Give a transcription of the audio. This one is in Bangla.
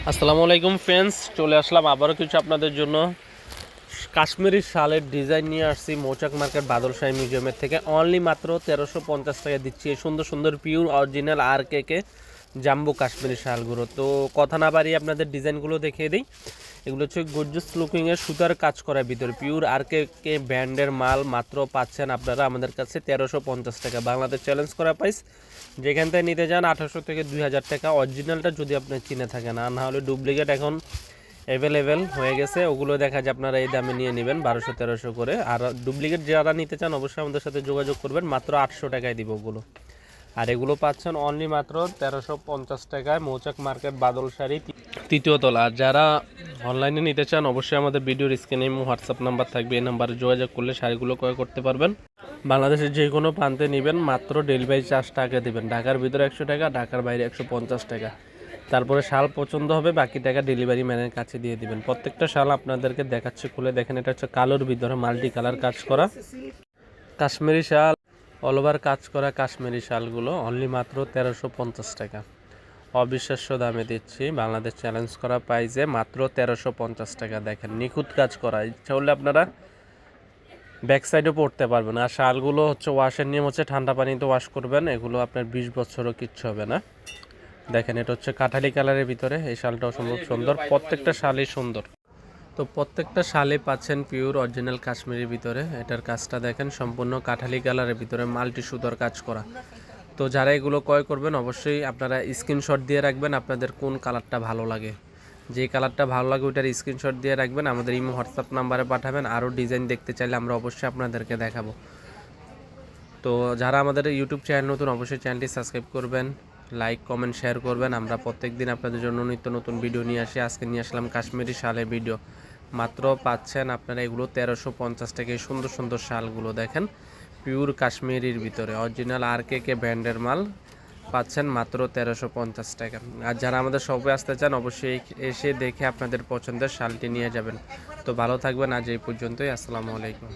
আসসালামু আলাইকুম ফ্রেন্ডস, চলে আসলাম আবারও কিছু আপনাদের জন্য কাশ্মীরি শালের ডিজাইন নিয়ে আসছি মৌচাক মার্কেট বাদলশাহী মিউজিয়ামের থেকে। অনলি মাত্র 1350 টাকা দিচ্ছি এই সুন্দর সুন্দর পিওর অরিজিনাল আর কে জাম্বু কাশ্মীরি শালগুলো। তো কথা না বাড়িয়ে আপনাদের ডিজাইনগুলো দেখিয়ে দিই। এগুলো হচ্ছে গর্জিয়াস লুকিংয়ের সুতার কাজ করার ভিতরে পিওর আর কে ব্র্যান্ডের মাল মাত্র পাচ্ছেন আপনারা আমাদের কাছে 1350 টাকা। বাংলাদেশ চ্যালেঞ্জ করা প্রাইস, যেখান থেকে নিতে যান 1800 থেকে 2000 টাকা। অরিজিনালটা যদি আপনি চিনে থাকেন, আর না হলে ডুপ্লিকেট এখন অ্যাভেলেবেল হয়ে গেছে, ওগুলো দেখা যায় আপনারা এই দামে নিয়ে নেবেন 1200-1300 করে। আর ডুপ্লিকেট যারা নিতে চান অবশ্যই আমাদের সাথে যোগাযোগ করবেন, মাত্র 800 টাকায় দিব ওগুলো। আর এগুলো পাচ্ছেন অনলি মাত্র 1350 টাকায় মৌচাক মার্কেট বাদলশাহী তৃতীয় তলা। আর যারা অনলাইনে নিতে চান অবশ্যই আমাদের ভিডিওর স্ক্রিনে হোয়াটসঅ্যাপ নাম্বার থাকবে, এই নাম্বারে যোগাযোগ করলে শাড়িগুলো ক্রয় করতে পারবেন। বাংলাদেশের যে কোনো প্রান্তে নেবেন মাত্র ডেলিভারি চার্জ টাকা দেবেন। ঢাকার ভিতরে 100 টাকা, ঢাকার বাইরে 150 টাকা। তারপরে শাল পছন্দ হবে, বাকি টাকা ডেলিভারি ম্যানের কাছে দিয়ে দিবেন। প্রত্যেকটা শাল আপনাদেরকে দেখাচ্ছি, খুলে দেখেন। এটা হচ্ছে কালোর ভিতরে মাল্টি কালার কাজ করা কাশ্মীরি শাল, অল ওভার কাজ করা কাশ্মীরি শালগুলো অনলি মাত্র 1350 টাকা। অবিশ্বাস্য দামে দিচ্ছি, বাংলাদেশ চ্যালেঞ্জ করা প্রাইজে মাত্র 1350 টাকা। দেখেন নিখুঁত কাজ করা, ইচ্ছা হলে আপনারা ব্যাক সাইডও পড়তে পারবেন। আর শালগুলো হচ্ছে ওয়াশের নিয়ম হচ্ছে ঠান্ডা পানিতে ওয়াশ করবেন, এগুলো আপনার 20 বছরও কিচ্ছু হবে না। দেখেন এটা হচ্ছে কাঠালি কালারের ভিতরে, এই শালটাও সম্ভব সুন্দর, প্রত্যেকটা শালই সুন্দর। তো প্রত্যেকটা শালে পাচ্ছেন পিওর অরিজিনাল কাশ্মীরের ভিতরে। এটার কাজটা দেখেন সম্পূর্ণ কাঠালি কালারের ভিতরে মাল্টি সুতোর কাজ করা। তো যারা এগুলো ক্রয় করবেন অবশ্যই আপনারা স্ক্রিনশট দিয়ে রাখবেন আপনাদের কোন কালারটা ভালো লাগে। যে কালারটা ভালো লাগে ওইটার স্ক্রিনশট দিয়ে রাখবেন, আমাদের ইমো হোয়াটসঅ্যাপ নাম্বারে পাঠাবেন। আরও ডিজাইন দেখতে চাইলে আমরা অবশ্যই আপনাদেরকে দেখাবো। তো যারা আমাদের ইউটিউব চ্যানেল নতুন অবশ্যই চ্যানেলটি সাবস্ক্রাইব করবেন, লাইক কমেন্ট শেয়ার করবেন। আমরা প্রত্যেক দিন আপনাদের জন্য নিত্য নতুন ভিডিও নিয়ে আসি। আজকে নিয়ে আসলাম কাশ্মীরি শালের ভিডিও। মাত্র পাচ্ছেন আপনারা এগুলো 1350 টাকা। এই সুন্দর সুন্দর শালগুলো দেখেন পিওর কাশ্মীরির ভিতরে অরিজিনাল আর কে ব্র্যান্ডের মাল পাচ্ছেন মাত্র 1350 টাকা। আর যারা আমাদের শপে আসতে চান অবশ্যই এসে দেখে আপনাদের পছন্দের শালটি নিয়ে যাবেন। তো ভালো থাকবেন, আজ এই পর্যন্তই। আসসালামু আলাইকুম।